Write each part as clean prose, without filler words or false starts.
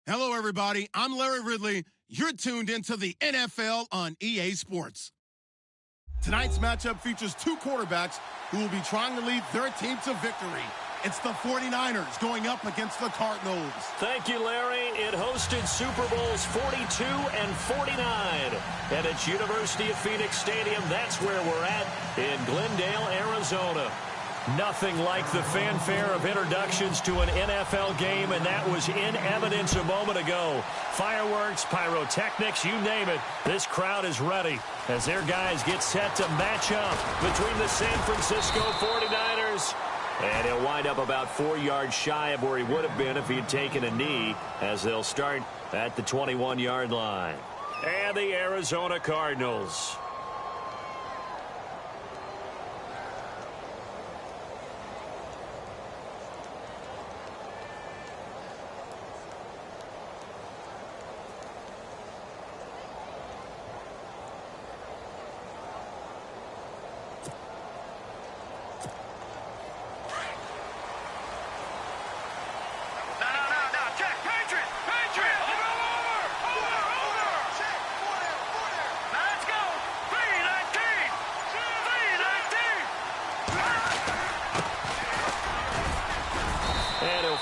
Hello, everybody. I'm Larry Ridley. You're tuned into the NFL on EA Sports. Tonight's matchup features two quarterbacks who will be trying to lead their team to victory. It's the 49ers going up against the Cardinals. Thank you, Larry. It hosted Super Bowls 42 and 49. And it's University of Phoenix Stadium. That's where we're at in Glendale, Arizona. Nothing like the fanfare of introductions to an NFL game, and that was in evidence a moment ago. Fireworks, pyrotechnics, you name it. This crowd is ready as their guys get set to match up between the San Francisco 49ers. And he'll wind up about 4 yards shy of where he would have been if he had taken a knee, as they'll start at the 21-yard line. And the Arizona Cardinals.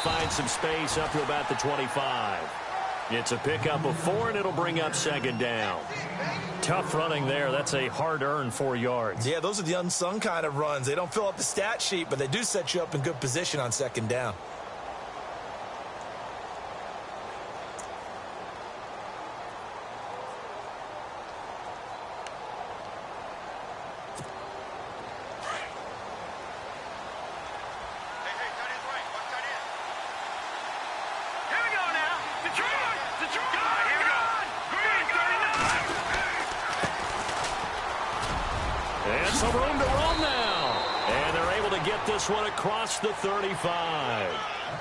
Find some space up to about the 25. It's a pickup of 4, and it'll bring up second down. Tough running there. That's a hard-earned 4 yards. Yeah, those are the unsung kind of runs. They don't fill up the stat sheet, but they do set you up in good position on second down. Some room to run now. And they're able to get this one across the 35.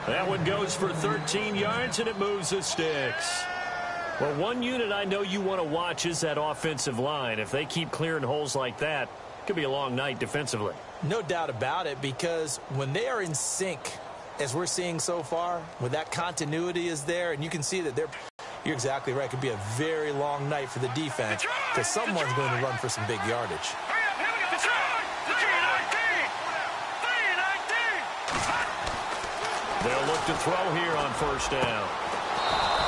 That one goes for 13 yards, and it moves the sticks. Well, one unit I know you want to watch is that offensive line. If they keep clearing holes like that, it could be a long night defensively. No doubt about it, because when they are in sync, as we're seeing so far, when that continuity is there, and you can see that you're exactly right. It could be a very long night for the defense because someone's going to run for some big yardage. They'll look to throw here on first down.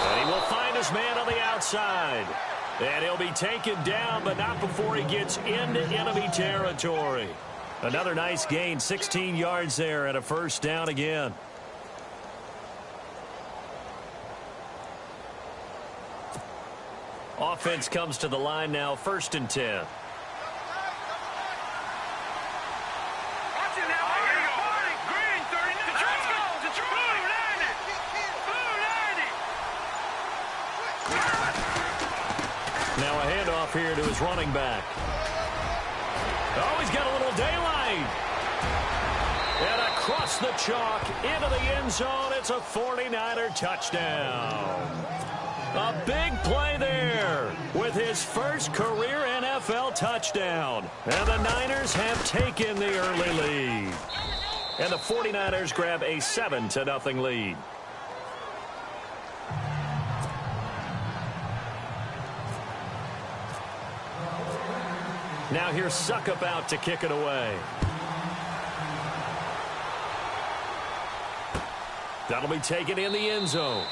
And he will find his man on the outside. And he'll be taken down, but not before he gets into enemy territory. Another nice gain, 16 yards there, and a first down again. Offense comes to the line now, 1st and 10. Now a handoff here to his running back. Oh, he's got a little daylight. And across the chalk into the end zone. It's a 49er touchdown. A big play there with his first career NFL touchdown. And the Niners have taken the early lead. And the 49ers grab a 7-0 lead. Now here's Suckup out to kick it away. That'll be taken in the end zone.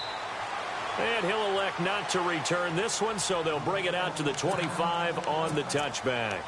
And he'll elect not to return this one, so they'll bring it out to the 25 on the touchback.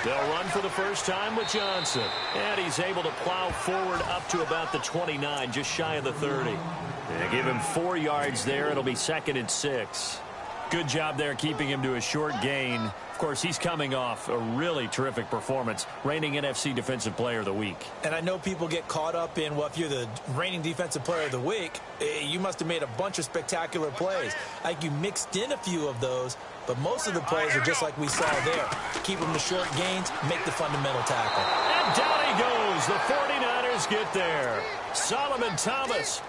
They'll run for the first time with Johnson. And he's able to plow forward up to about the 29, just shy of the 30. They give him 4 yards there. It'll be 2nd and 6. Good job there keeping him to a short gain. Of course, he's coming off a really terrific performance, reigning NFC Defensive Player of the Week. And I know people get caught up in, well, if you're the reigning Defensive Player of the Week, you must have made a bunch of spectacular plays. Like you mixed in a few of those, but most of the plays are just like we saw there. Keep them to short gains, make the fundamental tackle. And down he goes. The 49ers get there. Solomon Thomas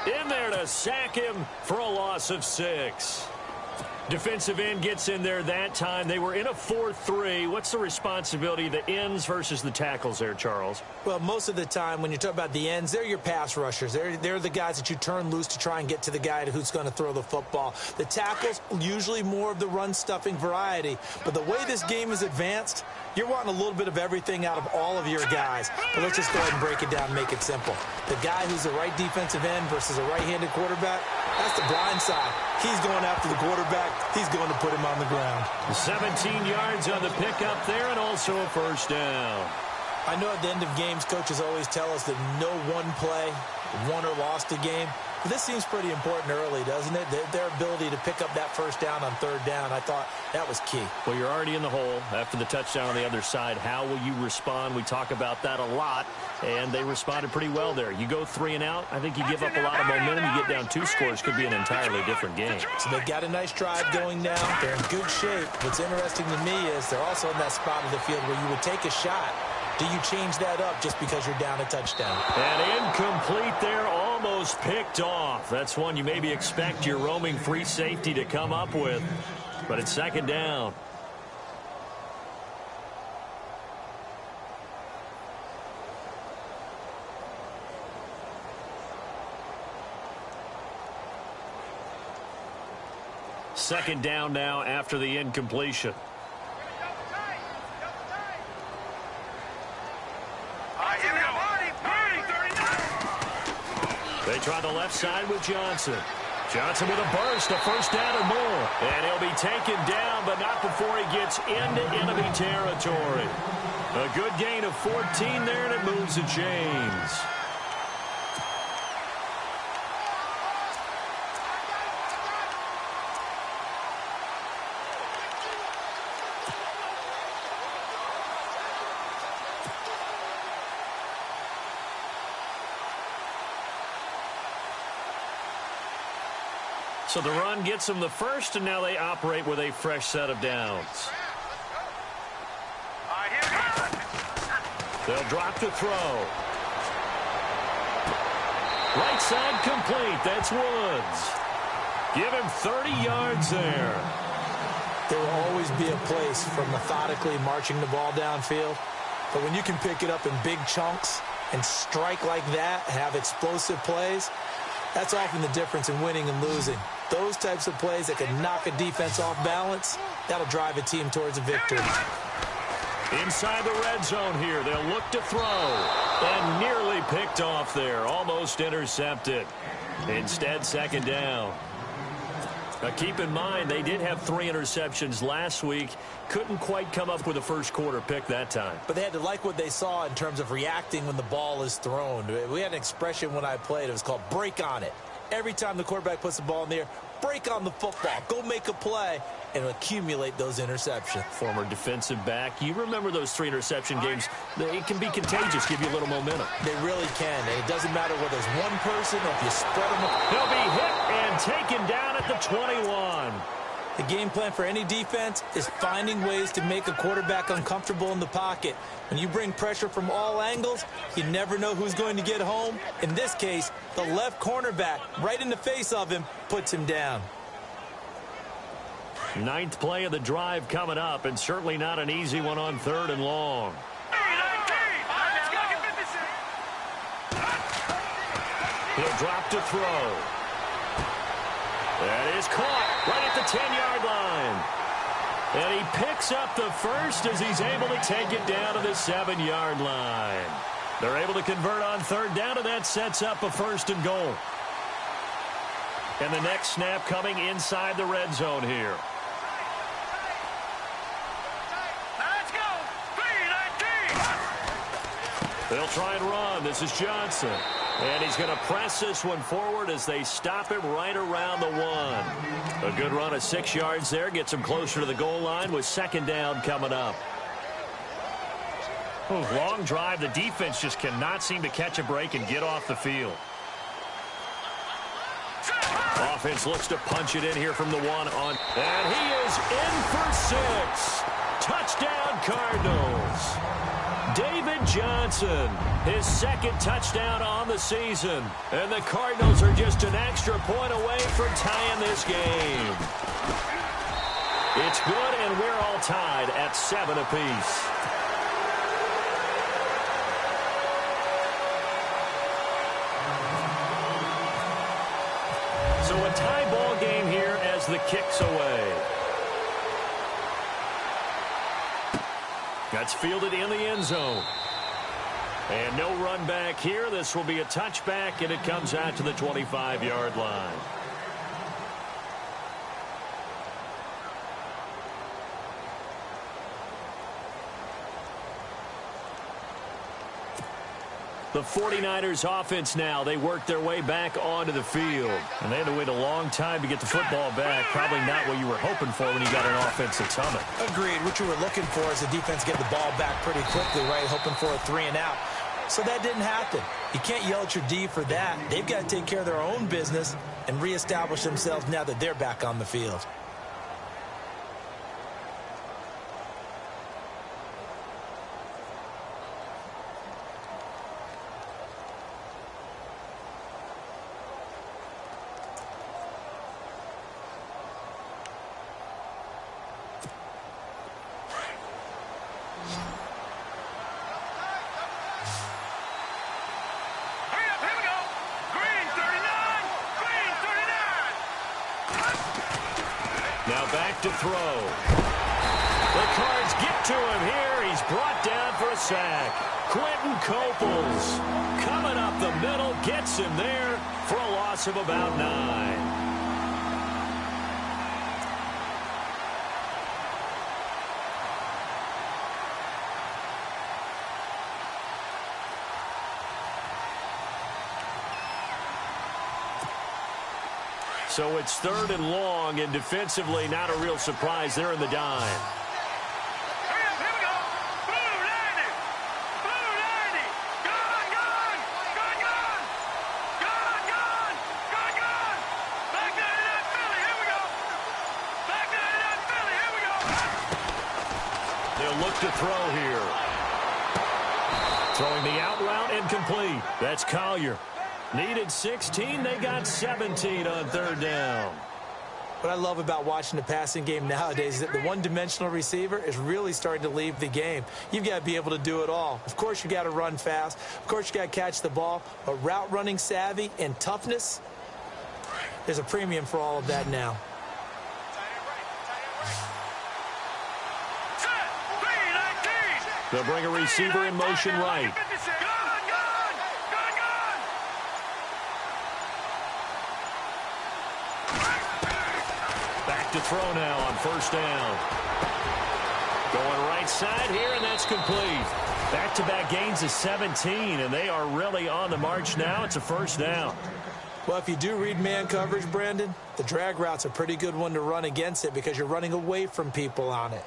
in there to sack him for a loss of 6. Defensive end gets in there that time. They were in a 4-3. What's the responsibility of the ends versus the tackles there, Charles? Well, most of the time when you talk about the ends, they're your pass rushers. They're the guys that you turn loose to try and get to the guy who's going to throw the football. The tackles, usually more of the run-stuffing variety. But the way this game is advanced, you're wanting a little bit of everything out of all of your guys. But let's just go ahead and break it down and make it simple. The guy who's the right defensive end versus a right-handed quarterback, that's the blind side. He's going after the quarterback. He's going to put him on the ground. 17 yards on the pickup there and also a first down. I know at the end of games, coaches always tell us that no one play won or lost a game. But this seems pretty important early, doesn't it? Their ability to pick up that first down on third down, I thought that was key. Well, you're already in the hole after the touchdown on the other side. How will you respond? We talk about that a lot, and they responded pretty well there. You go 3 and out, I think you give up a lot of momentum. You get down 2 scores, could be an entirely different game. So they've got a nice drive going now. They're in good shape. What's interesting to me is they're also in that spot of the field where you would take a shot. Do you change that up just because you're down a touchdown? And incomplete there, almost picked off. That's one you maybe expect your roaming free safety to come up with. But it's second down. Second down now after the incompletion. They try the left side with Johnson. Johnson with a burst, a first down and more. And he'll be taken down, but not before he gets into enemy territory. A good gain of 14 there, and it moves the chains. So the run gets them the first, and now they operate with a fresh set of downs. They'll drop to throw. Right side complete. That's Woods. Give him 30 yards there. There will always be a place for methodically marching the ball downfield. But when you can pick it up in big chunks and strike like that, have explosive plays, that's often the difference in winning and losing. Those types of plays that can knock a defense off balance, that'll drive a team towards a victory. Inside the red zone here, they'll look to throw. And nearly picked off there, almost intercepted. Instead, second down. Now keep in mind, they did have 3 interceptions last week. Couldn't quite come up with a first quarter pick that time. But they had to like what they saw in terms of reacting when the ball is thrown. We had an expression when I played. It was called break on it. Every time the quarterback puts the ball in the air, break on the football. Go make a play and accumulate those interceptions. Former defensive back. You remember those 3 interception games. It can be contagious, give you a little momentum. They really can. And it doesn't matter whether it's one person or if you spread them. He'll be hit and taken down at the 21. The game plan for any defense is finding ways to make a quarterback uncomfortable in the pocket. When you bring pressure from all angles, you never know who's going to get home. In this case, the left cornerback, right in the face of him, puts him down. 9th play of the drive coming up, and certainly not an easy one on 3rd and long. He'll drop to throw. That is caught right at the 10-yard line. And he picks up the first as he's able to take it down to the 7-yard line. They're able to convert on 3rd down, and that sets up a 1st and goal. And the next snap coming inside the red zone here. They'll try and run. This is Johnson. And he's going to press this one forward as they stop him right around the 1. A good run of 6 yards there. Gets him closer to the goal line with second down coming up. Long drive. The defense just cannot seem to catch a break and get off the field. Offense looks to punch it in here from the 1 on. And he is in for 6. Touchdown, Cardinals. David Johnson, his second touchdown on the season. And the Cardinals are just an extra point away from tying this game. It's good, and we're all tied at 7 apiece. So a tie ball game here as the kick's away. That's fielded in the end zone. And no run back here. This will be a touchback, and it comes out to the 25-yard line. The 49ers offense now. They work their way back onto the field. And they had to wait a long time to get the football back. Probably not what you were hoping for when you got an offense that's humming. Agreed. What you were looking for is the defense get the ball back pretty quickly, right? Hoping for a 3 and out. So that didn't happen. You can't yell at your D for that. They've got to take care of their own business and reestablish themselves now that they're back on the field. Now back to throw. The Cards get to him here. He's brought down for a sack. Quentin Coples coming up the middle, gets him there for a loss of about 9. So it's 3rd and long, and defensively not a real surprise there in the dime. Here we go. Blue 90. Blue 90. Gone, gone. Gone, gone. Gone, gone. Gone, gone. Back 99 Philly. Here we go. Back 99 Philly. Here we go. They'll look to throw here. Throwing the out route incomplete. That's Collier. Needed 16. They got 17 on 3rd down. What I love about watching the passing game nowadays is that the one-dimensional receiver is really starting to leave the game. You've got to be able to do it all. Of course, you got to run fast. Of course, you got to catch the ball. But route running savvy and toughness, there's a premium for all of that now. They'll bring a receiver in motion right. To throw now on 1st down. Going right side here, and that's complete. Back-to-back gains of 17, and they are really on the march now. It's a 1st down. Well, if you do read man coverage, Brandon, the drag route's a pretty good one to run against it because you're running away from people on it.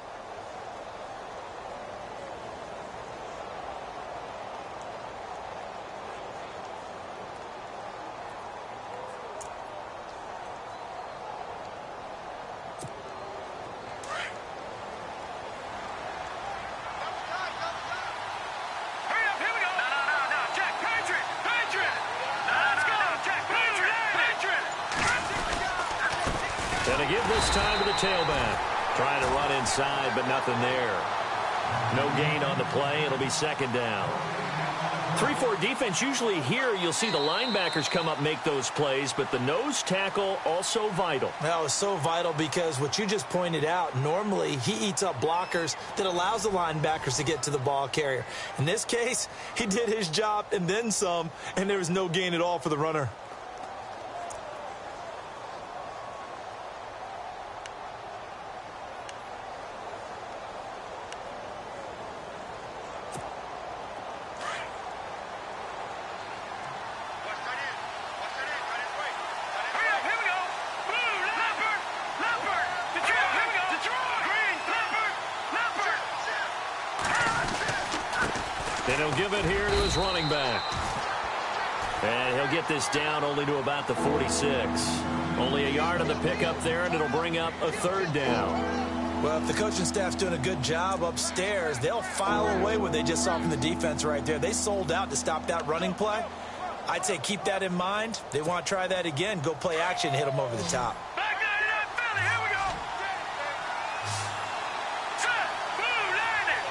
And to give this time to the tailback. Trying to run inside, but nothing there. No gain on the play. It'll be 2nd down. 3-4 defense, usually here you'll see the linebackers come up, make those plays, but the nose tackle also vital. That was so vital because what you just pointed out, normally he eats up blockers that allows the linebackers to get to the ball carrier. In this case, he did his job and then some, and there was no gain at all for the runner. And he'll give it here to his running back. And he'll get this down only to about the 46. Only a yard on the pickup there, and it'll bring up a third down. Well, if the coaching staff's doing a good job upstairs, they'll file away what they just saw from the defense right there. They sold out to stop that running play. I'd say keep that in mind. They want to try that again. Go play action, hit them over the top. Back out of that Philly. Here we go. Set. Blue landing.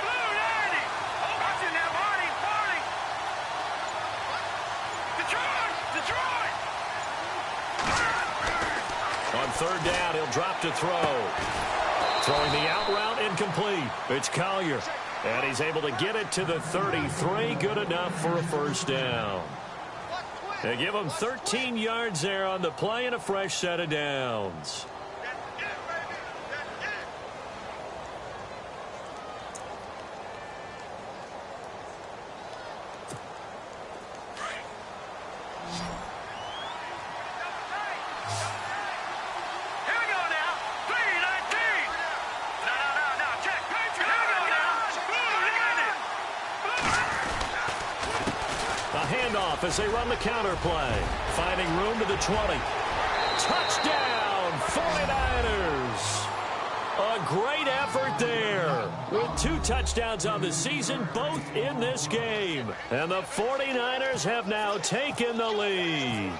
Blue landing. Oh, watch it now, Barney. Barney. Detroit. Detroit. On third down, he'll drop to throw. Throwing the out route incomplete. It's Collier. And he's able to get it to the 33. Good enough for a first down. They give him 13 yards there on the play and a fresh set of downs. As they run the counter play, finding room to the 20. Touchdown, 49ers. A great effort there with 2 touchdowns on the season, both in this game. And the 49ers have now taken the lead.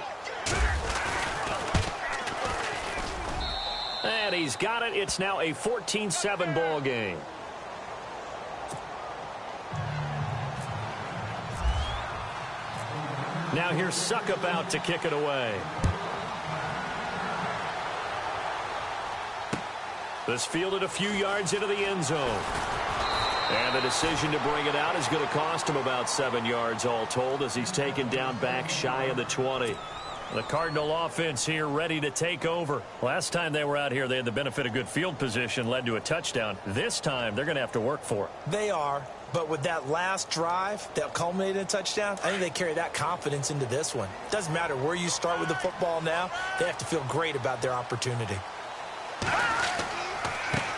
And he's got it. It's now a 14-7 ball game. Now here's Suckup out to kick it away. This fielded a few yards into the end zone. And the decision to bring it out is going to cost him about 7 yards all told as he's taken down back shy of the 20. The Cardinal offense here ready to take over. Last time they were out here, they had the benefit of good field position, led to a touchdown. This time, they're going to have to work for it. They are. But with that last drive that culminated in a touchdown, I think they carry that confidence into this one. Doesn't matter where you start with the football now. They have to feel great about their opportunity.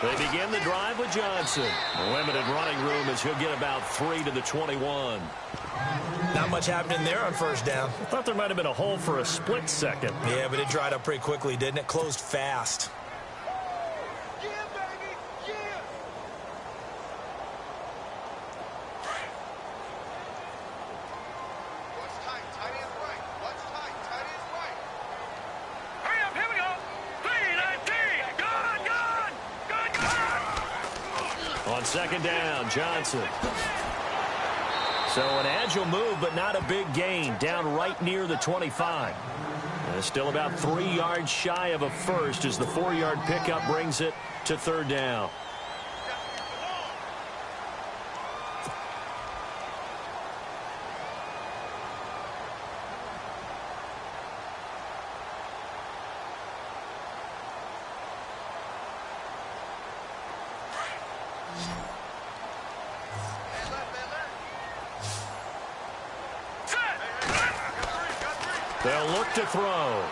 They begin the drive with Johnson. Limited running room as he'll get about 3 to the 21. Not much happening there on first down. I thought there might have been a hole for a split second. Yeah, but it dried up pretty quickly, didn't it? Closed fast. On second down, Johnson. So an agile move, but not a big gain. Down right near the 25. And still about 3 yards shy of a first as the 4-yard pickup brings it to third down. They'll look to throw.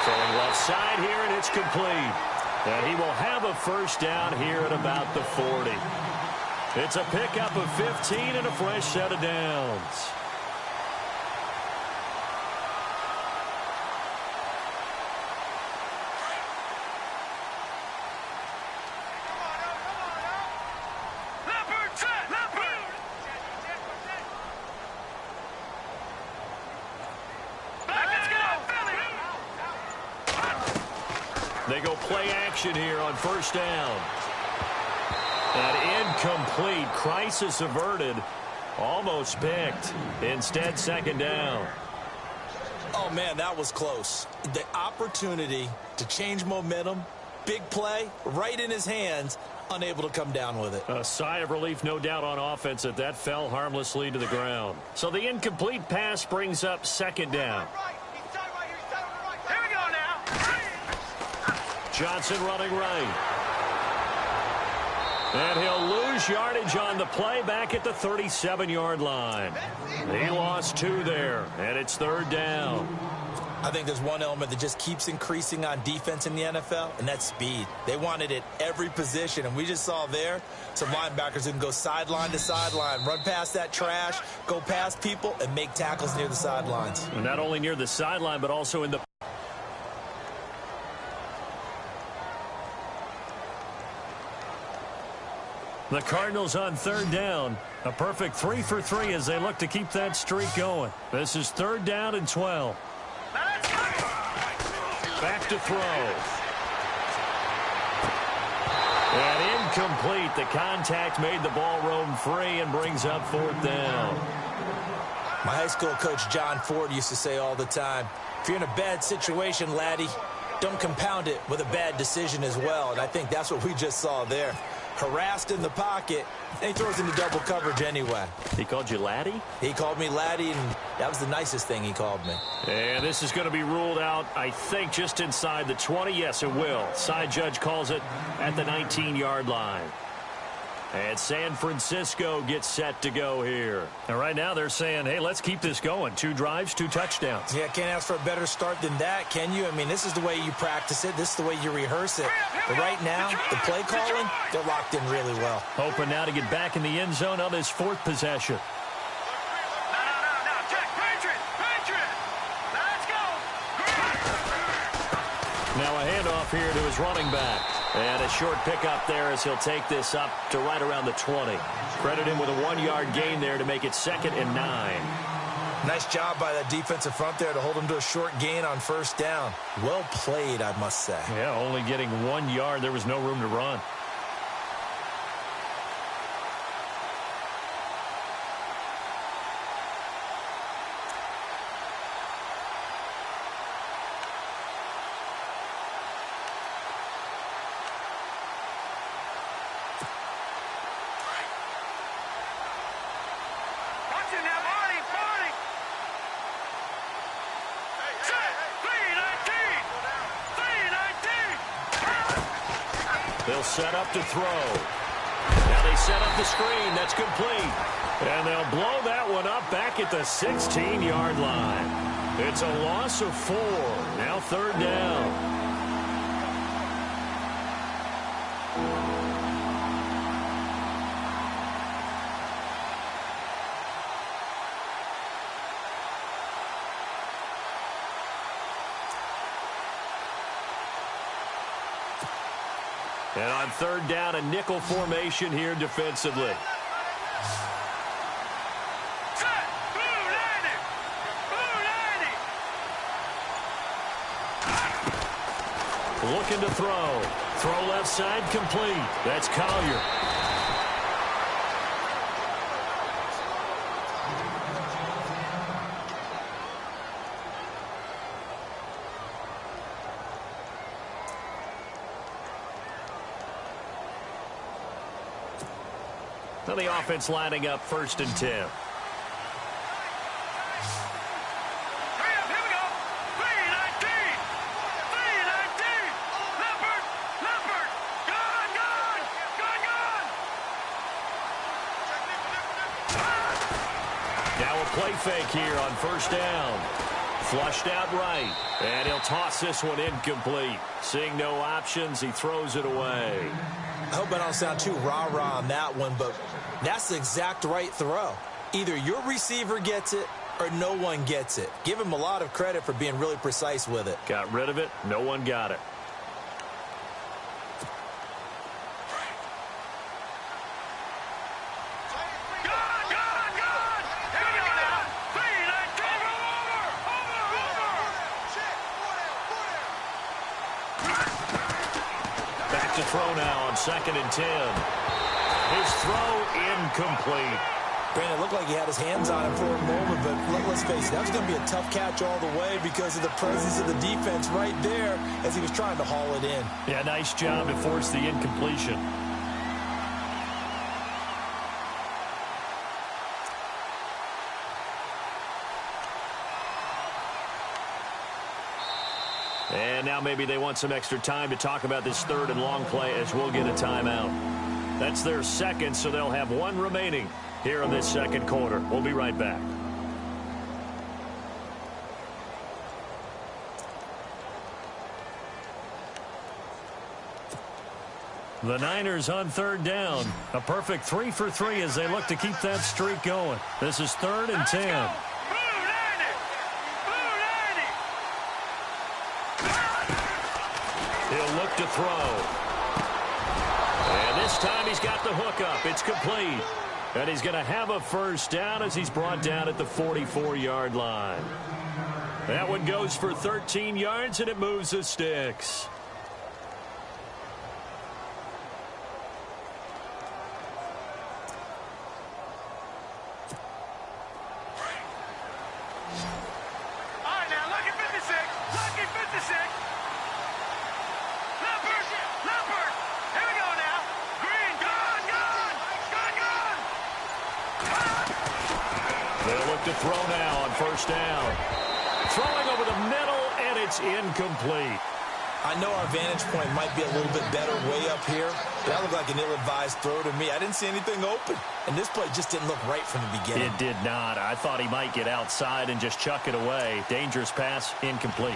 Throwing left side here, and it's complete. And he will have a first down here at about the 40. It's a pickup of 15 and a fresh set of downs. They go play action here on first down. And incomplete. Crisis averted. Almost picked. Instead, second down. Oh, man, that was close. The opportunity to change momentum, big play, right in his hands, unable to come down with it. A sigh of relief, no doubt, on offense that fell harmlessly to the ground. So the incomplete pass brings up second down. Johnson running right. And he'll lose yardage on the play back at the 37-yard line. He lost 2 there, and it's third down. I think there's one element that just keeps increasing on defense in the NFL, and that's speed. They want it at every position, and we just saw there some linebackers who can go sideline to sideline, run past that trash, go past people, and make tackles near the sidelines. And not only near the sideline, but also in the... The Cardinals on third down. A perfect 3 for 3 as they look to keep that streak going. This is third down and 12. Back to throw. And incomplete. The contact made the ball roam free and brings up fourth down. My high school coach, John Ford, used to say all the time, if you're in a bad situation, laddie, don't compound it with a bad decision as well. And I think that's what we just saw there. Harassed in the pocket, and he throws into double coverage anyway. He called you laddie? He called me laddie, and that was the nicest thing he called me. And this is going to be ruled out, I think, just inside the 20. Yes, it will. Side judge calls it at the 19-yard line. And San Francisco gets set to go here. And right now they're saying, hey, let's keep this going. 2 drives, 2 touchdowns. Yeah, can't ask for a better start than that, can you? I mean, this is the way you practice it. This is the way you rehearse it. But right now, the play calling, they're locked in really well. Hoping now to get back in the end zone on this 4th possession. Now a handoff here to his running back. And a short pickup there as he'll take this up to right around the 20. Credit him with a 1-yard gain there to make it 2nd and 9. Nice job by that defensive front there to hold him to a short gain on first down. Well played, I must say. Yeah, only getting 1 yard. There was no room to run. They'll set up to throw. Now they set up the screen. That's complete. And they'll blow that one up back at the 16-yard line. It's a loss of 4. Now third down. And on third down, a nickel formation here defensively. Looking to throw. Throw left side complete. That's Collier. Now the offense lining up 1st and 10. Now a play fake here on first down. Flushed out right. And he'll toss this one incomplete. Seeing no options, he throws it away. I hope I don't sound too rah-rah on that one, but that's the exact right throw. Either your receiver gets it or no one gets it. Give him a lot of credit for being really precise with it. Got rid of it. No one got it. Back to throw now on 2nd and 10. His throw incomplete. Brandon, it looked like he had his hands on him for a moment, but let's face it, that was going to be a tough catch all the way because of the presence of the defense right there as he was trying to haul it in. Yeah, nice job to force the incompletion. And now maybe they want some extra time to talk about this 3rd and long play as we'll get a timeout. That's their 2nd, so they'll have 1 remaining here in this 2nd quarter. We'll be right back. The Niners on third down. A perfect 3 for 3 as they look to keep that streak going. This is 3rd and 10. He'll look to throw. And this time he's got the hook up. It's complete. And he's going to have a first down as he's brought down at the 44-yard line. That one goes for 13 yards, and it moves the sticks. To throw now on first down. Throwing over the middle, and it's incomplete. I know our vantage point might be a little bit better way up here, but that looked like an ill-advised throw to me. I didn't see anything open, and this play just didn't look right from the beginning. It did not. I thought he might get outside and just chuck it away. Dangerous pass, incomplete.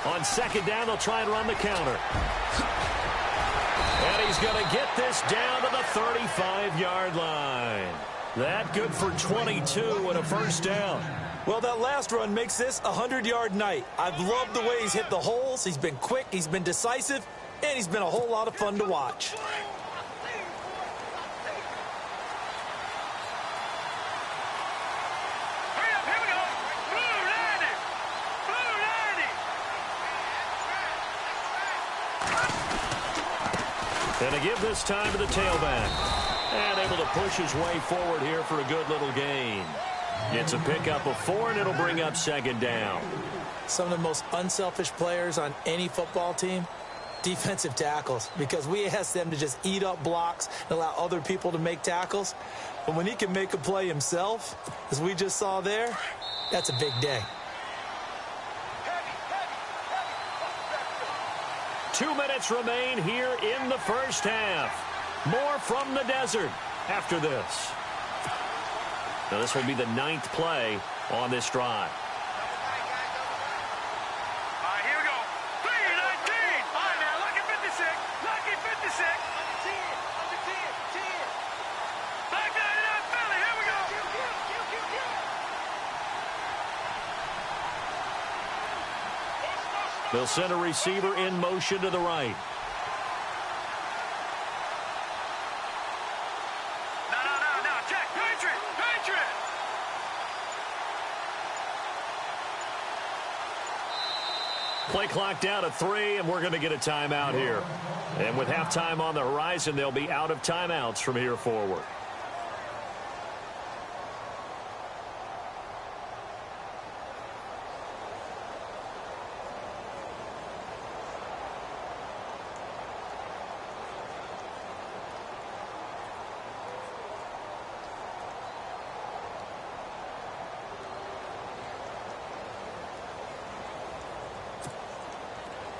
On second down, they'll try and run the counter. And he's going to get this down to the 35-yard line. That good for 22 and a first down. Well, that last run makes this a 100-yard night. I've loved the way he's hit the holes. He's been quick, he's been decisive, and he's been a whole lot of fun to watch. And to give this time to the tailback. And able to push his way forward here for a good little gain. It's a pickup of 4, and it'll bring up second down. Some of the most unselfish players on any football team, defensive tackles, because we ask them to just eat up blocks and allow other people to make tackles. But when he can make a play himself, as we just saw there, that's a big day. 2 minutes remain here in the first half. More from the desert after this. Now this will be the 9th play on this drive. Here we go. 3-19. All right, now, lucky 56. Lucky 56. Under 10. Back 99, Philly. Here we go. They'll send a receiver in motion to the right. No. Check. Patriot. Play clock down at 3, and we're going to get a timeout here. And with halftime on the horizon, they'll be out of timeouts from here forward.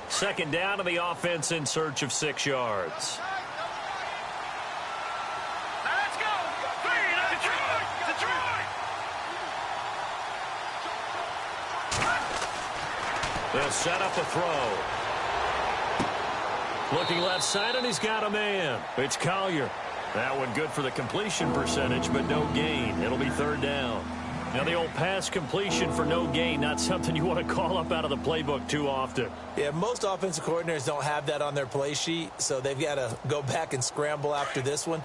Second down to the offense in search of 6 yards. Now let's go. Detroit. They'll set up a throw. Looking left side, and he's got a man. It's Collier. That one good for the completion percentage, but no gain. It'll be 3rd down. Now, the old pass completion for no gain, not something you want to call up out of the playbook too often. Yeah, most offensive coordinators don't have that on their play sheet, so they've got to go back and scramble after this one.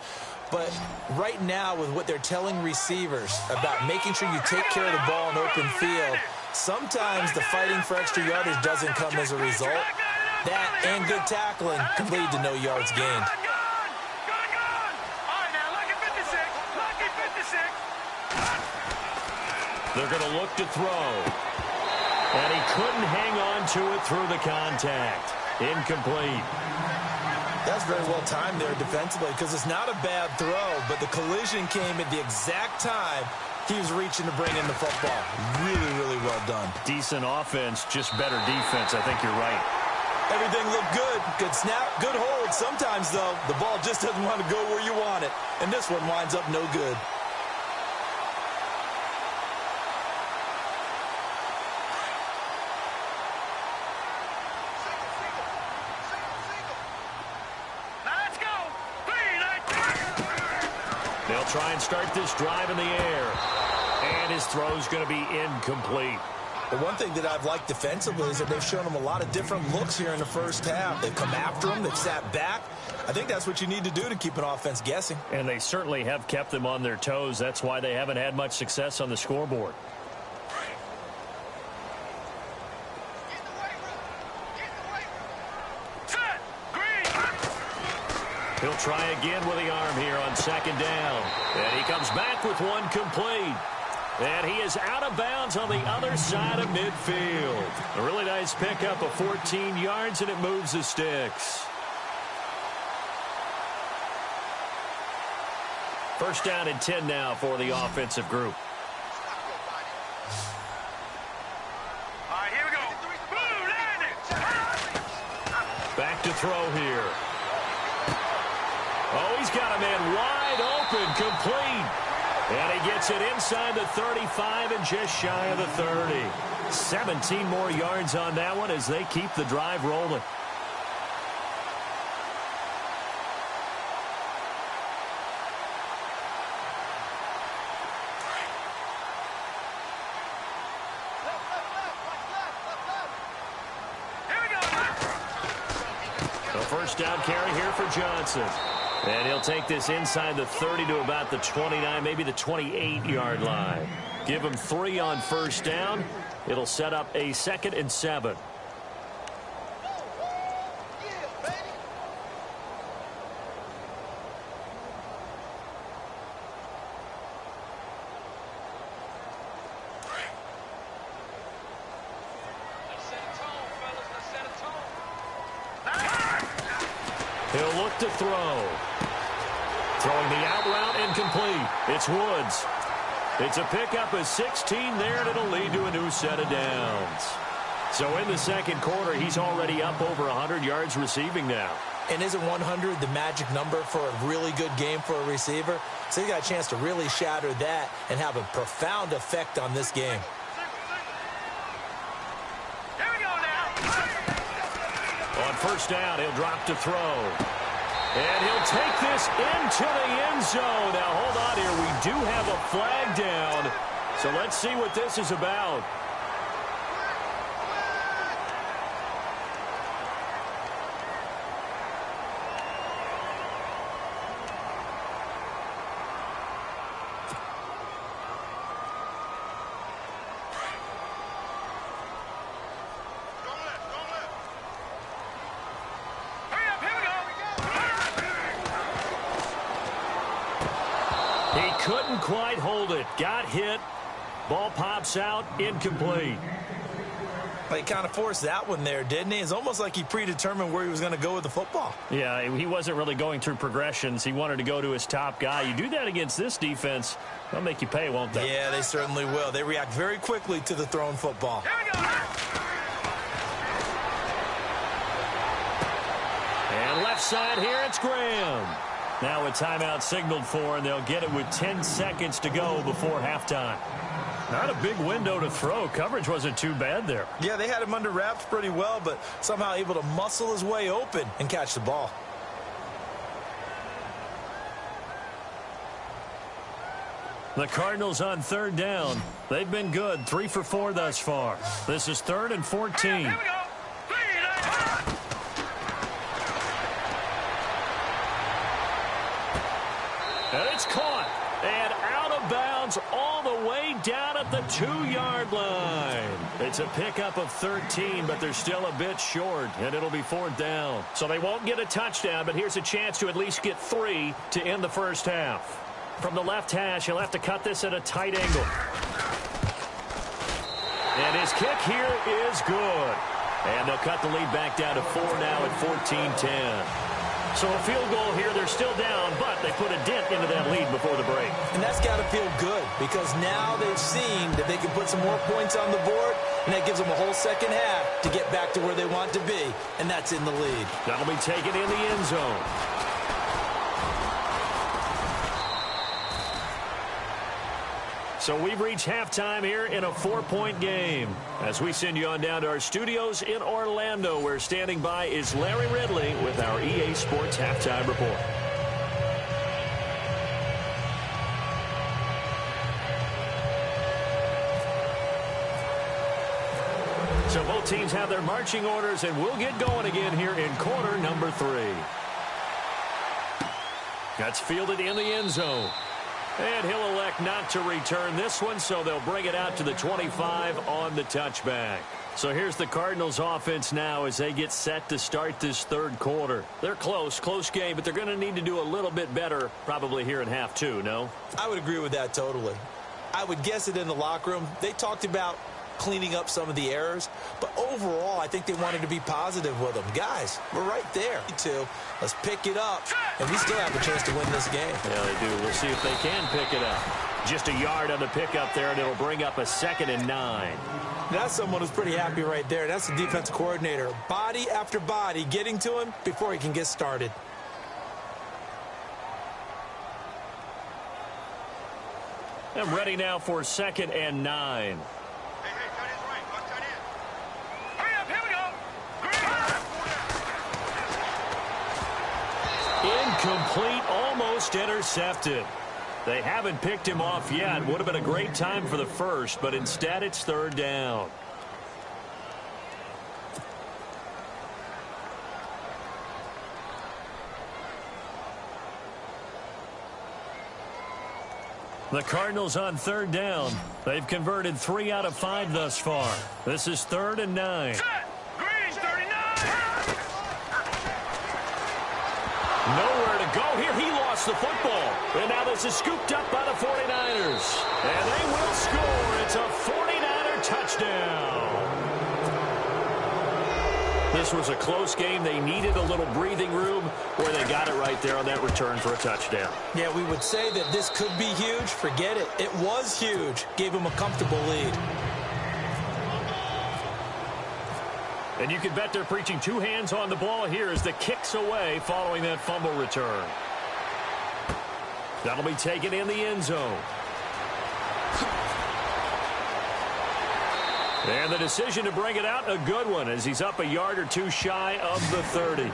But right now, with what they're telling receivers about making sure you take care of the ball in open field, sometimes the fighting for extra yardage doesn't come as a result. That and good tackling can lead to no yards gained. They're going to look to throw. And he couldn't hang on to it through the contact. Incomplete. That's very well timed there defensively because it's not a bad throw, but the collision came at the exact time he was reaching to bring in the football. Really, really well done. Decent offense, just better defense. I think you're right. Everything looked good. Good snap, good hold. Sometimes, though, the ball just doesn't want to go where you want it. And this one winds up no good. They'll try and start this drive in the air. And his throw's going to be incomplete. The one thing that I've liked defensively is that they've shown him a lot of different looks here in the first half. They've come after him. They've sat back. I think that's what you need to do to keep an offense guessing. And they certainly have kept them on their toes. That's why they haven't had much success on the scoreboard. He'll try again with the arm here on second down. And he comes back with one complete. And he is out of bounds on the other side of midfield. A really nice pickup of 14 yards, and it moves the sticks. First down and 10 now for the offensive group. All right, here we go. Boom, landed. Back to throw here. Oh, he's got a man wide open, complete. And he gets it inside the 35 and just shy of the 30. 17 more yards on that one as they keep the drive rolling. The first down carry here for Johnson. And he'll take this inside the 30 to about the 29, maybe the 28-yard line. Give him 3 on first down. It'll set up a 2nd and 7. He'll look to throw. Throwing the out route incomplete. It's Woods. It's a pickup of 16 there, and it'll lead to a new set of downs. So in the second quarter, he's already up over 100 yards receiving now. And isn't 100 the magic number for a really good game for a receiver? So he got a chance to really shatter that and have a profound effect on this game. Here we go now. On first down, he'll drop to throw. And he'll take this into the end zone. Now, hold on here. We do have a flag down. So let's see what this is about. He couldn't quite hold it. Got hit. Ball pops out. Incomplete. He kind of forced that one there, didn't he? It's almost like he predetermined where he was going to go with the football. Yeah, he wasn't really going through progressions. He wanted to go to his top guy. You do that against this defense, they'll make you pay, won't they? Yeah, they certainly will. They react very quickly to the thrown football. Here we go. And left side here, it's Graham. Now a timeout signaled for, and they'll get it with 10 seconds to go before halftime. Not a big window to throw. Coverage wasn't too bad there. Yeah, they had him under wraps pretty well, but somehow able to muscle his way open and catch the ball. The Cardinals on third down. They've been good, 3 for 4 thus far. This is 3rd and 14. Here we go. And it's caught and out of bounds all the way down at the 2-yard line. It's a pickup of 13, but they're still a bit short, and it'll be 4th down. So they won't get a touchdown, but here's a chance to at least get 3 to end the first half. From the left hash, he'll have to cut this at a tight angle. And his kick here is good. And they'll cut the lead back down to 4 now at 14-10. So a field goal here. They're still down, but they put a dent into that lead before the break. And that's got to feel good because now they've seen that they can put some more points on the board, and that gives them a whole second half to get back to where they want to be, and that's in the lead. That'll be taken in the end zone. So we've reached halftime here in a 4-point game. As we send you on down to our studios in Orlando, where standing by is Larry Ridley with our EA Sports Halftime Report. So both teams have their marching orders, and we'll get going again here in quarter number 3. That's fielded in the end zone. And he'll elect not to return this one, so they'll bring it out to the 25 on the touchback. So here's the Cardinals offense now as they get set to start this third quarter. They're close game, but they're going to need to do a little bit better probably here in half 2, no? I would agree with that totally. I would guess it in the locker room. They talked about cleaning up some of the errors, but overall I think they wanted to be positive with them. Guys, we're right there. Let's pick it up, and we still have a chance to win this game. Yeah, they do. We'll see if they can pick it up. Just a yard on the pickup there, and it'll bring up a 2nd and 9. That's someone who's pretty happy right there. That's the defensive coordinator. Body after body getting to him before he can get started. I'm ready now for 2nd and 9. Incomplete, almost intercepted. They haven't picked him off yet. Would have been a great time for the first, but instead it's 3rd down. The Cardinals on 3rd down. They've converted 3 out of 5 thus far. This is 3rd and 9. Nowhere to go here. He lost the football. And now this is scooped up by the 49ers. And they will score. It's a 49er touchdown. This was a close game. They needed a little breathing room where they got it right there on that return for a touchdown. Yeah, we would say that this could be huge. Forget it. It was huge. Gave them a comfortable lead. And you can bet they're preaching 2 hands on the ball here as the kick's away following that fumble return. That'll be taken in the end zone. And the decision to bring it out, a good one, as he's up a yard or 2 shy of the 30.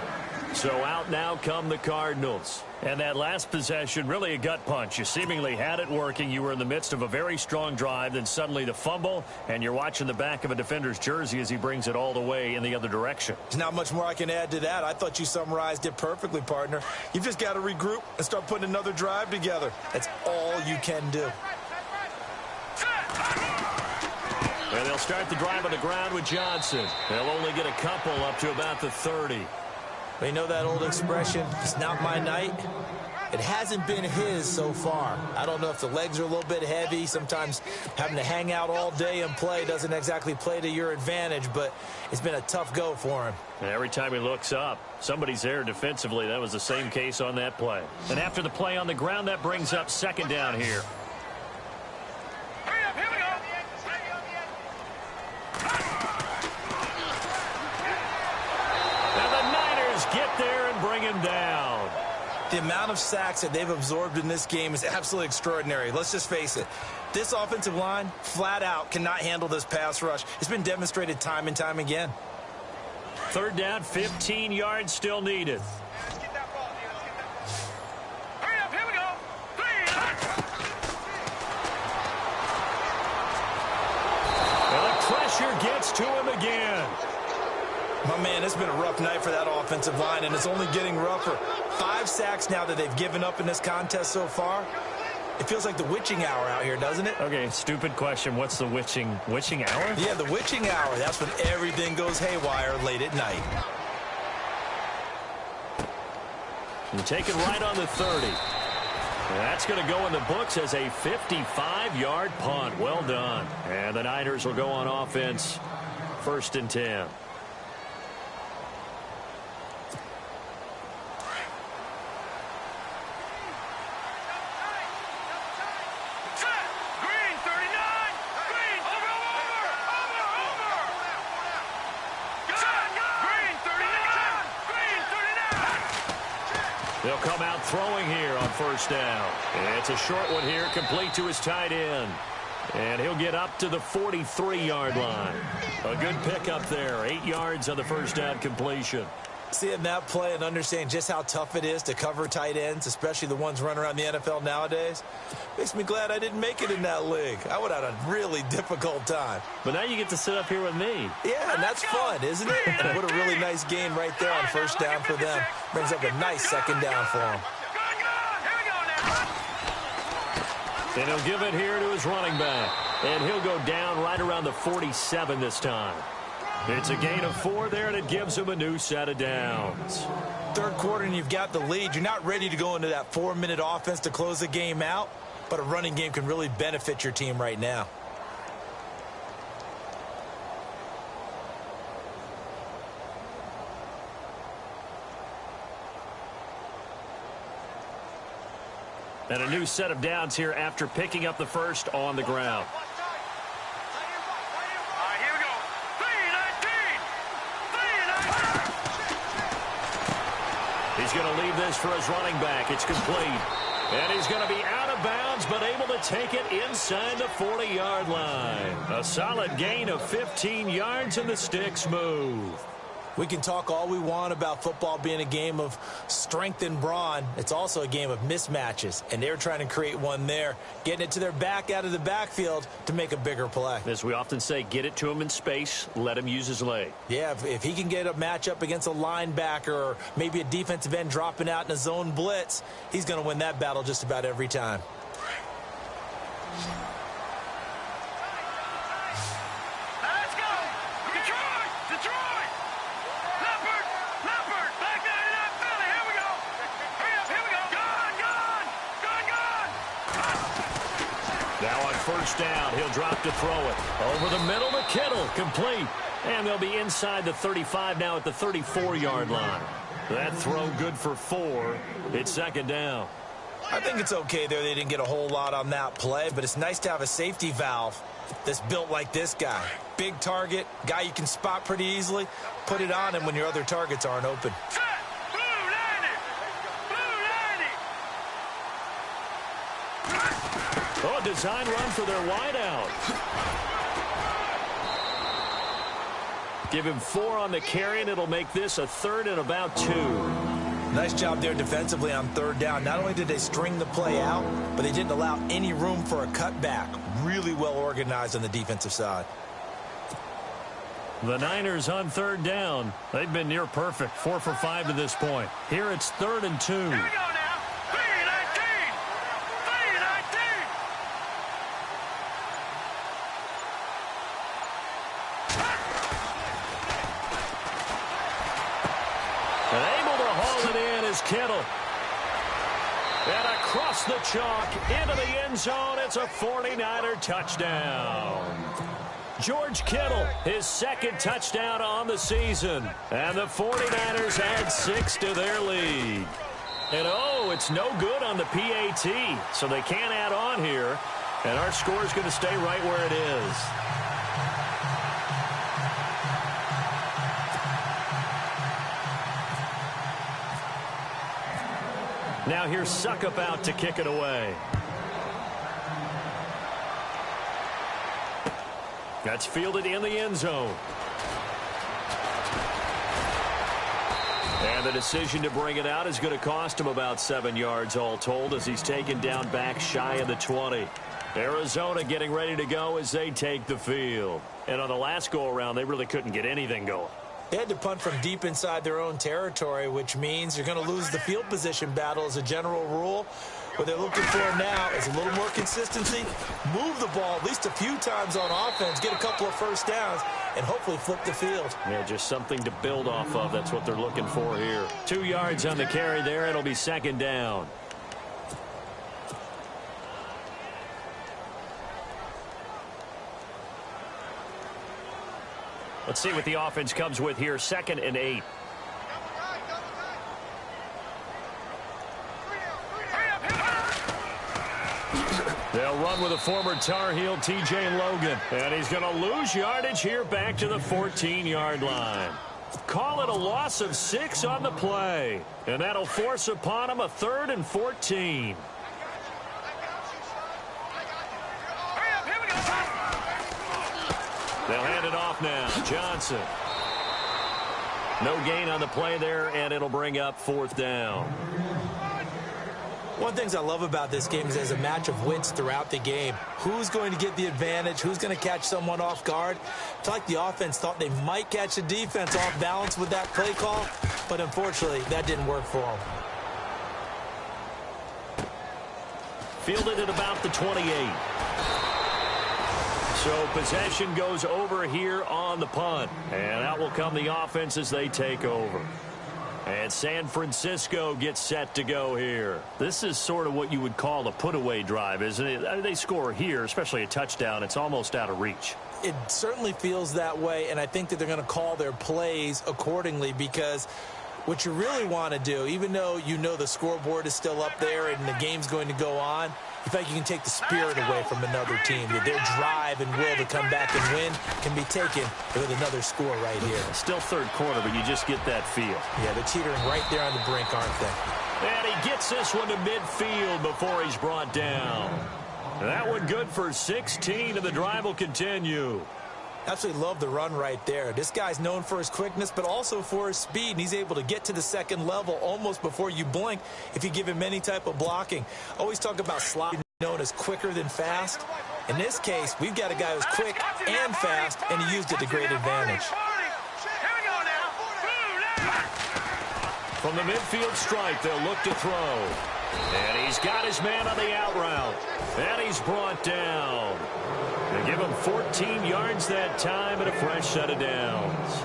So out now come the Cardinals. And that last possession, really a gut punch. You seemingly had it working. You were in the midst of a very strong drive. Then suddenly the fumble, and you're watching the back of a defender's jersey as he brings it all the way in the other direction. There's not much more I can add to that. I thought you summarized it perfectly, partner. You've just got to regroup and start putting another drive together. That's all you can do. And they'll start the drive on the ground with Johnson. They'll only get a couple up to about the 30. But you know that old expression, it's not my night? It hasn't been his so far. I don't know if the legs are a little bit heavy. Sometimes having to hang out all day and play doesn't exactly play to your advantage, but it's been a tough go for him. And every time he looks up, somebody's there defensively. That was the same case on that play. And after the play on the ground, that brings up 2nd down here. Get there and bring him down. The amount of sacks that they've absorbed in this game is absolutely extraordinary. Let's just face it. This offensive line, flat out, cannot handle this pass rush. It's been demonstrated time and time again. 3rd down, 15 yards still needed. Hurry up, here we go. And the pressure gets to him again. My man, it's been a rough night for that offensive line, and it's only getting rougher. 5 sacks now that they've given up in this contest so far. It feels like the witching hour out here, doesn't it? Okay, stupid question. What's the witching hour? Yeah, the witching hour. That's when everything goes haywire late at night. And taken right on the 30. And that's going to go in the books as a 55-yard punt. Well done. And the Niners will go on offense. 1st and 10. come out throwing here on first down. It's a short one here, complete to his tight end. And he'll get up to the 43-yard line. A good pickup there, 8 yards on the first down completion. Seeing that play and understanding just how tough it is to cover tight ends, especially the ones running around the NFL nowadays, makes me glad I didn't make it in that league. I would have had a really difficult time. But now you get to sit up here with me. Yeah, and that's fun, isn't it? And what a really nice game right there on first down for them. Brings up a nice second down for them. And he'll give it here to his running back. And he'll go down right around the 47 this time. It's a gain of 4 there, and it gives him a new set of downs. Third quarter, and you've got the lead. You're not ready to go into that 4-minute offense to close the game out, but a running game can really benefit your team right now. And a new set of downs here after picking up the first on the ground. He's going to leave this for his running back. It's complete. And he's going to be out of bounds, but able to take it inside the 40-yard line. A solid gain of 15 yards, and the sticks move. We can talk all we want about football being a game of strength and brawn. It's also a game of mismatches, and they're trying to create one there, getting it to their back out of the backfield to make a bigger play. As we often say, get it to him in space, let him use his leg. Yeah, if he can get a matchup against a linebacker or maybe a defensive end dropping out in a zone blitz, he's going to win that battle just about every time. First down, he'll drop to throw it. Over the middle to Kittle, complete. And they'll be inside the 35 now at the 34-yard line. That throw good for 4. It's second down. I think it's okay there. They didn't get a whole lot on that play, but it's nice to have a safety valve that's built like this guy. Big target, guy you can spot pretty easily. Put it on him when your other targets aren't open. Oh, a design run for their wideout. Give him 4 on the carry, and it'll make this a 3rd and about 2. Nice job there defensively on third down. Not only did they string the play out, but they didn't allow any room for a cutback. Really well organized on the defensive side. The Niners on third down. They've been near perfect, 4 for 5 to this point. Here it's 3rd and 2. Here we go now. 3-19. 3-19. And able to haul it in is Kittle. And across the chalk into the end zone. It's a 49er touchdown. George Kittle, his second touchdown on the season. And the 49ers add 6 to their lead. And oh, it's no good on the PAT, so they can't add on here. And our score is going to stay right where it is. Now here's Suckup out to kick it away. That's fielded in the end zone. And the decision to bring it out is going to cost him about 7 yards all told as he's taken down back shy of the 20. Arizona getting ready to go as they take the field. And on the last go-around, they really couldn't get anything going. They had to punt from deep inside their own territory, which means you're going to lose the field position battle as a general rule. What they're looking for now is a little more consistency, move the ball at least a few times on offense, get a couple of first downs, and hopefully flip the field. Yeah, just something to build off of. That's what they're looking for here. 2 yards on the carry there. It'll be second down. Let's see what the offense comes with here. 2nd and 8. They'll run with a former Tar Heel, T.J. Logan. And he's going to lose yardage here back to the 14-yard line. Call it a loss of 6 on the play. And that'll force upon them a 3rd and 14. They'll hand it off now. Johnson. No gain on the play there, and it'll bring up 4th down. One of the things I love about this game is there's a match of wits throughout the game. Who's going to get the advantage? Who's going to catch someone off guard? I feel like the offense thought they might catch the defense off balance with that play call, but unfortunately, that didn't work for them. Fielded at about the 28. So possession goes over here on the punt. And out will come the offense as they take over. And San Francisco gets set to go here. This is sort of what you would call a put-away drive, isn't it? They score here, especially a touchdown. It's almost out of reach. It certainly feels that way, and I think that they're going to call their plays accordingly because what you really want to do, even though you know the scoreboard is still up there and the game's going to go on, in fact, you can take the spirit away from another team. Their drive and will to come back and win can be taken with another score right here. Still 3rd quarter, but you just get that feel. Yeah, they're teetering right there on the brink, aren't they? And he gets this one to midfield before he's brought down. That one good for 16, and the drive will continue. Absolutely love the run right there. This guy's known for his quickness, but also for his speed, and he's able to get to the second level almost before you blink if you give him any type of blocking. Always talk about slot known as quicker than fast. In this case, we've got a guy who's quick and fast, and he used it to great advantage. From the midfield stripe, they'll look to throw. And he's got his man on the out route. And he's brought down. They give him 14 yards that time and a fresh set of downs.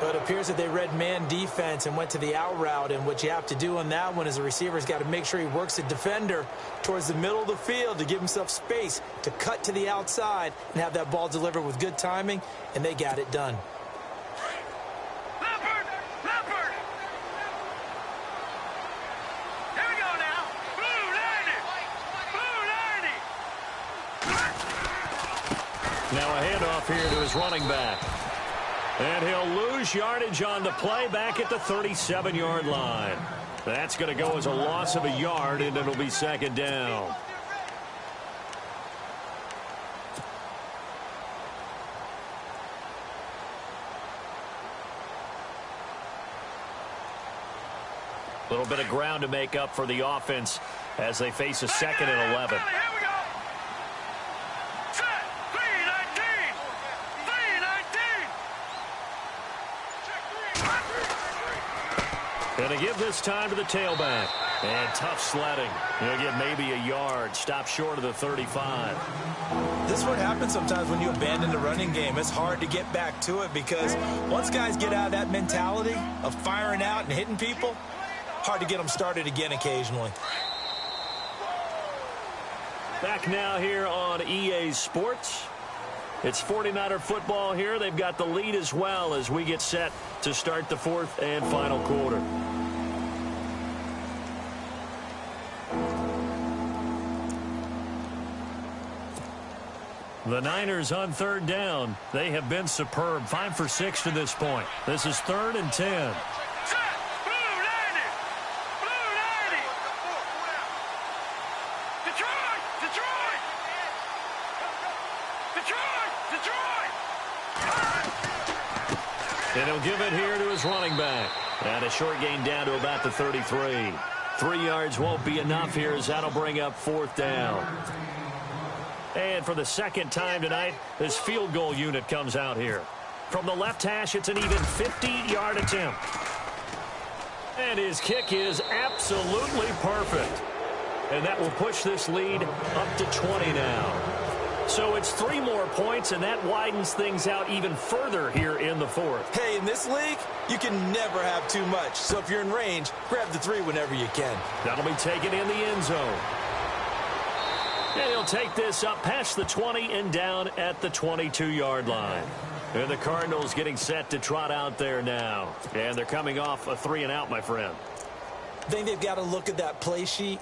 But it appears that they read man defense and went to the out route. And what you have to do on that one is the receiver's got to make sure he works the defender towards the middle of the field to give himself space to cut to the outside and have that ball delivered with good timing. And they got it done. Now a handoff here to his running back. And he'll lose yardage on the play back at the 37-yard line. That's going to go as a loss of a yard, and it'll be 2nd down. A little bit of ground to make up for the offense as they face a 2nd and 11. Going to give this time to the tailback. And tough sledding. He'll get maybe a yard. Stop short of the 35. This is what happens sometimes when you abandon the running game. It's hard to get back to it because once guys get out of that mentality of firing out and hitting people, hard to get them started again occasionally. Back now here on EA Sports. It's 49er football here. They've got the lead as well as we get set to start the 4th and final quarter. The Niners on 3rd down. They have been superb. 5 for 6 to this point. This is 3rd and 10. And he'll give it here to his running back. And a short gain down to about the 33. 3 yards won't be enough here as that'll bring up 4th down. And for the 2nd time tonight, this field goal unit comes out here. From the left hash, it's an even 50-yard attempt. And his kick is absolutely perfect. And that will push this lead up to 20 now. So it's 3 more points, and that widens things out even further here in the 4th. Hey, in this league, you can never have too much. So if you're in range, grab the 3 whenever you can. That'll be taken in the end zone. And he'll take this up past the 20 and down at the 22-yard line. And the Cardinals getting set to trot out there now. And they're coming off a 3-and-out, my friend. I think they've got to look at that play sheet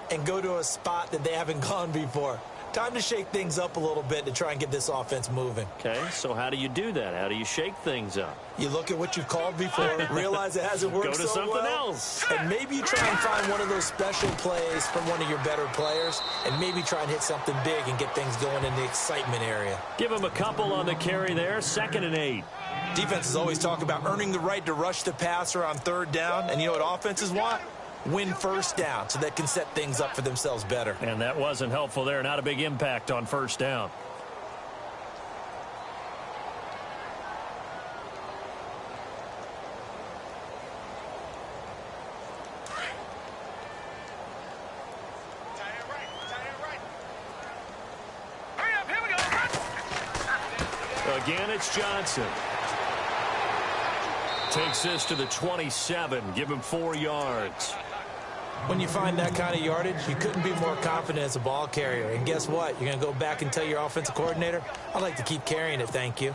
and go to a spot that they haven't gone before. Time to shake things up a little bit to try and get this offense moving. Okay, so how do you do that? How do you shake things up? You look at what you've called before, realize it hasn't worked Go to so something well, else. and maybe you try and find one of those special plays from one of your better players, and maybe try and hit something big and get things going in the excitement area. Give him a couple on the carry there, 2nd and 8. Defenses always talk about earning the right to rush the passer on 3rd down, and you know what offenses want? Win 1st down so they can set things up for themselves better. And that wasn't helpful there. Not a big impact on 1st down. Hurry up, here we go. Again, it's Johnson. Takes this to the 27. Give him 4 yards. When you find that kind of yardage, you couldn't be more confident as a ball carrier. And guess what? You're going to go back and tell your offensive coordinator, I'd like to keep carrying it, thank you.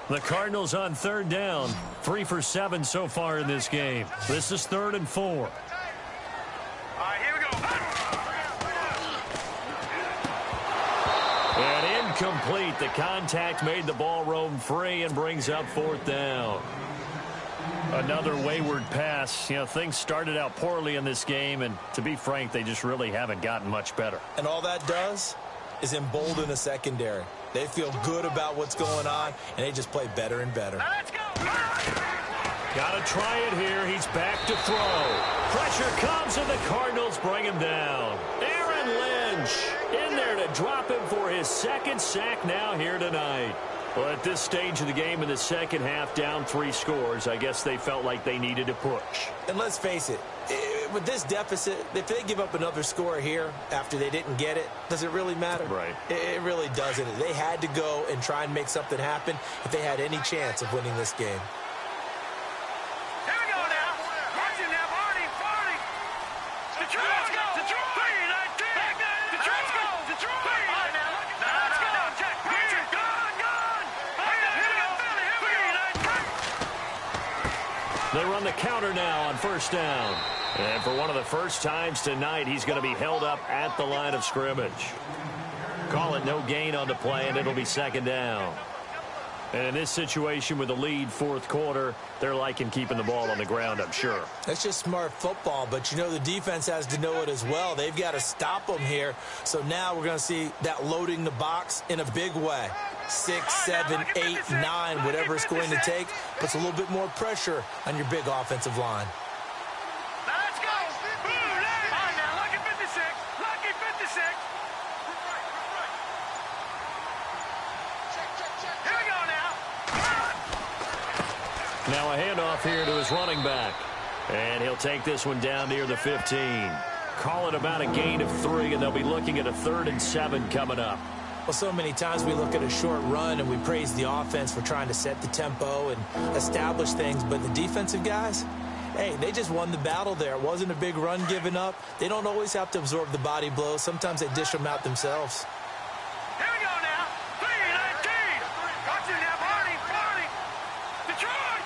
The Cardinals on 3rd down. 3 for 7 so far in this game. This is 3rd and 4. All right, here we go. And incomplete. The contact made the ball roam free and brings up 4th down. Another wayward pass. You know, things started out poorly in this game, and to be frank, they just really haven't gotten much better. And all that does is embolden the secondary. They feel good about what's going on, and they just play better and better. Let's go. Got to try it here. He's back to throw. Pressure comes, and the Cardinals bring him down. Aaron Lynch in there to drop him for his 2nd sack now here tonight. Well, at this stage of the game in the 2nd half, down 3 scores, I guess they felt like they needed to push. And let's face it, with this deficit, if they give up another score here after they didn't get it, does it really matter? Right. It really doesn't. They had to go and try and make something happen if they had any chance of winning this game. Here we go now. Watch him now, Barney. Detroit, let's go. Detroit. 3-19. Detroit, let's go. Detroit. Let's go. Check. Gone. Here we go. 3-19. They run the counter now on 1st down. And for one of the first times tonight, he's going to be held up at the line of scrimmage. Call it no gain on the play, and it'll be 2nd down. And in this situation with the lead 4th quarter, they're liking keeping the ball on the ground, I'm sure. That's just smart football, but you know the defense has to know it as well. They've got to stop them here. So now we're going to see that loading the box in a big way. 6, 7, 8, 9, whatever it's going to take, puts a little bit more pressure on your big offensive line. Let's go. All right, now, lucky 56. Lucky 56. Here we go now. Now a handoff here to his running back. And he'll take this one down near the 15. Call it about a gain of 3, and they'll be looking at a 3rd and 7 coming up. Well, so many times we look at a short run and we praise the offense for trying to set the tempo and establish things, but the defensive guys, hey, they just won the battle there. It wasn't a big run given up. They don't always have to absorb the body blows. Sometimes they dish them out themselves. Here we go now. 3-19. Watch him now, Barney. Detroit.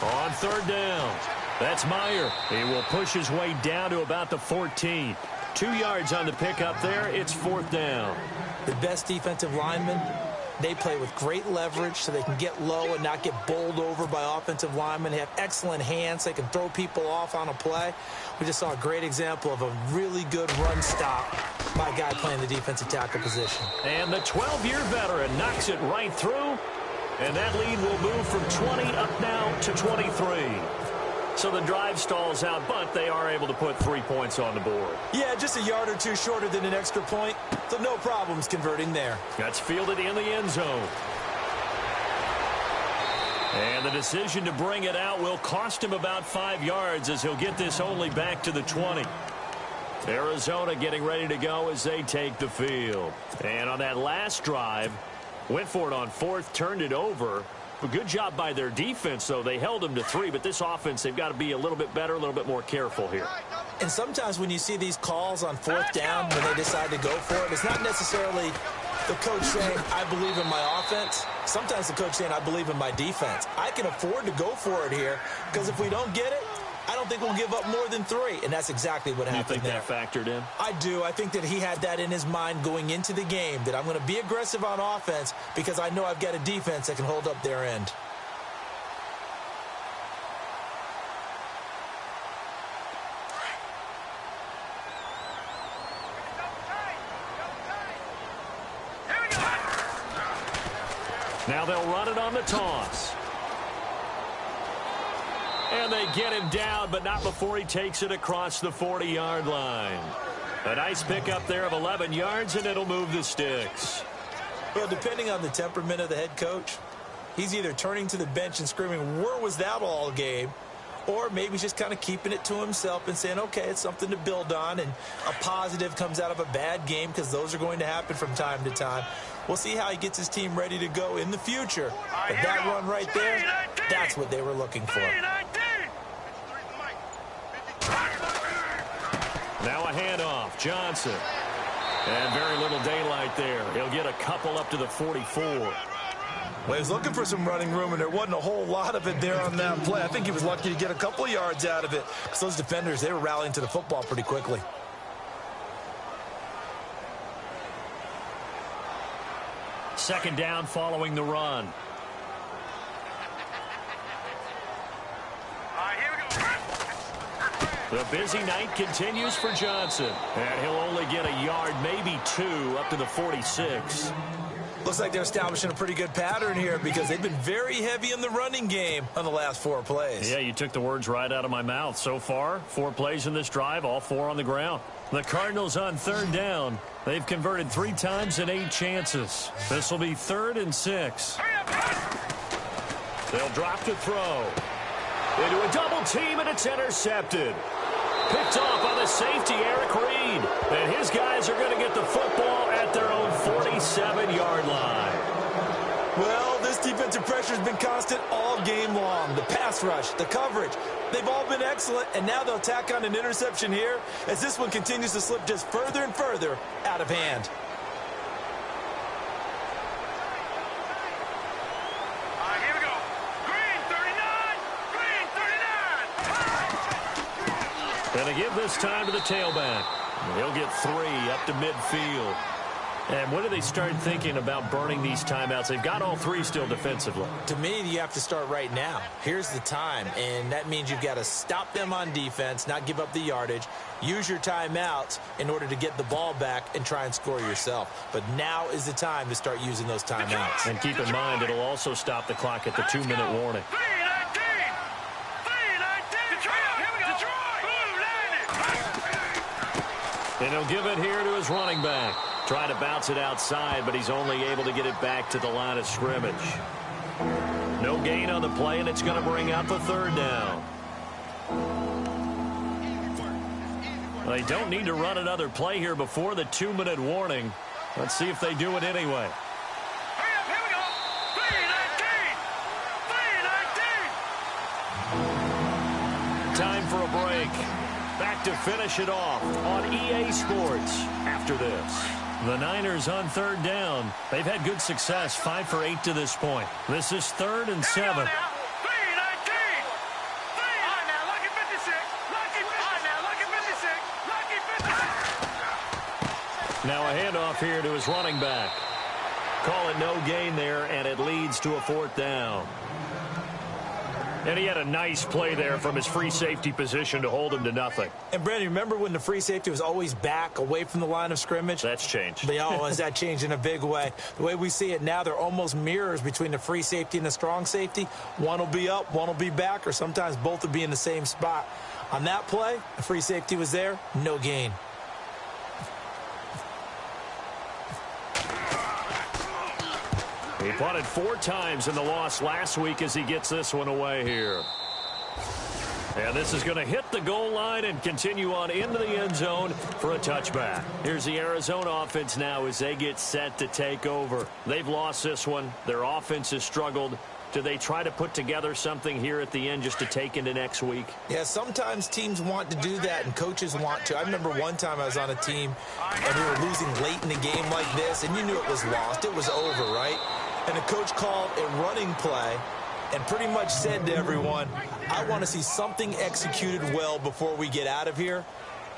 On 3rd down, that's Meyer. He will push his way down to about the 14. 2 yards on the pickup there. It's 4th down. The best defensive linemen, they play with great leverage so they can get low and not get bowled over by offensive linemen. They have excellent hands. They can throw people off on a play. We just saw a great example of a really good run stop by a guy playing the defensive tackle position. And the 12-year veteran knocks it right through. And that lead will move from 20 up now to 23. So the drive stalls out, but they are able to put 3 points on the board. Yeah, just a yard or two shorter than an extra point, so no problems converting there. That's fielded in the end zone. And the decision to bring it out will cost him about 5 yards as he'll get this only back to the 20. Arizona getting ready to go as they take the field. And on that last drive, went for it on 4th, turned it over. A good job by their defense, though. They held them to 3, but this offense, they've got to be a little bit better, a little bit more careful here. And sometimes when you see these calls on 4th down, when they decide to go for it, it's not necessarily the coach saying, I believe in my offense. Sometimes the coach saying, I believe in my defense. I can afford to go for it here because if we don't get it, I don't think we'll give up more than 3, and that's exactly what happened there. You think that factored in? I do. I think that he had that in his mind going into the game, that I'm going to be aggressive on offense because I know I've got a defense that can hold up their end. Now they'll run it on the toss. And they get him down, but not before he takes it across the 40-yard line. A nice pickup there of 11 yards, and it'll move the sticks. Well, depending on the temperament of the head coach, he's either turning to the bench and screaming, where was that all game? Or maybe he's just kind of keeping it to himself and saying, okay, it's something to build on, and a positive comes out of a bad game because those are going to happen from time to time. We'll see how he gets his team ready to go in the future. But that run right there, that's what they were looking for. Now a handoff, Johnson. And very little daylight there. He'll get a couple up to the 44. Well, he was looking for some running room, and there wasn't a whole lot of it there on that play. I think he was lucky to get a couple of yards out of it because those defenders, they were rallying to the football pretty quickly. Second down following the run. The busy night continues for Johnson. And he'll only get a yard, maybe 2, up to the 46. Looks like they're establishing a pretty good pattern here because they've been very heavy in the running game on the last 4 plays. Yeah, you took the words right out of my mouth. So far, 4 plays in this drive, all 4 on the ground. The Cardinals on third down. They've converted 3 times in 8 chances. This will be 3rd and 6. They'll drop to throw. Into a double team, and it's intercepted. Picked off by the safety, Eric Reed. And his guys are going to get the football at their own 47-yard line. Well, this defensive pressure has been constant all game long. The pass rush, the coverage, they've all been excellent, and now they'll tack on an interception here as this one continues to slip just further and further out of hand. Here we go. Green 39. Green 39. Going to give this time to the tailback. He'll get 3 up to midfield. And when do they start thinking about burning these timeouts? They've got all 3 still defensively. To me, you have to start right now. Here's the time, and that means you've got to stop them on defense, not give up the yardage, use your timeouts in order to get the ball back and try and score yourself. But now is the time to start using those timeouts. And keep in mind, it'll also stop the clock at the 2-minute warning. 319. 319. Detroit. Here we go. Detroit. And he'll give it here to his running back. Try to bounce it outside, but he's only able to get it back to the line of scrimmage. No gain on the play, and it's going to bring out the 3rd down. They don't need to run another play here before the 2-minute warning. Let's see if they do it anyway. Hurry up. Here we go. 319. 319. Time for a break. Back to finish it off on EA Sports after this. The Niners on 3rd down. They've had good success, 5 for 8 to this point. This is 3rd and 7. 319. Now, lucky 56. Lucky 56. Now, lucky 56. Lucky 56. Now a handoff here to his running back. Call it no gain there, and it leads to a 4th down. And he had a nice play there from his free safety position to hold him to nothing. And, Brandon, remember when the free safety was always back away from the line of scrimmage? That's changed. That changed in a big way. The way we see it now, they're almost mirrors between the free safety and the strong safety. One will be up, one will be back, or sometimes both will be in the same spot. On that play, the free safety was there, no gain. He punted 4 times in the loss last week as he gets this one away here. And this is going to hit the goal line and continue on into the end zone for a touchback. Here's the Arizona offense now as they get set to take over. They've lost this one. Their offense has struggled. Do they try to put together something here at the end just to take into next week? Yeah, sometimes teams want to do that and coaches want to. I remember one time I was on a team and we were losing late in the game like this, and you knew it was lost. It was over, right? And the coach called a running play and pretty much said to everyone, I want to see something executed well before we get out of here.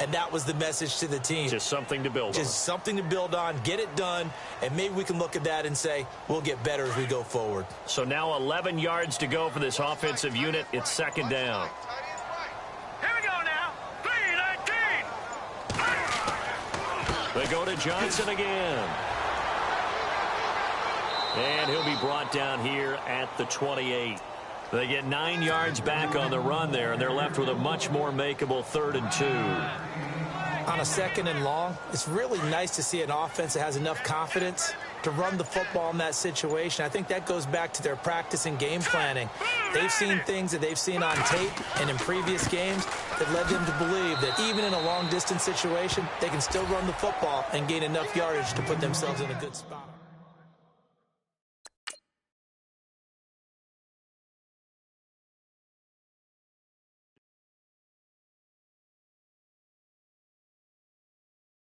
And that was the message to the team. Just something to build on. Just something to build on, get it done, and maybe we can look at that and say, we'll get better as we go forward. So now 11 yards to go for this offensive unit. It's second down. Here we go now. 3-19. They go to Johnson again. And he'll be brought down here at the 28. They get 9 yards back on the run there, and they're left with a much more makeable 3rd and 2. On a 2nd and long, it's really nice to see an offense that has enough confidence to run the football in that situation. I think that goes back to their practice and game planning. They've seen things that they've seen on tape and in previous games that led them to believe that even in a long-distance situation, they can still run the football and gain enough yardage to put themselves in a good spot.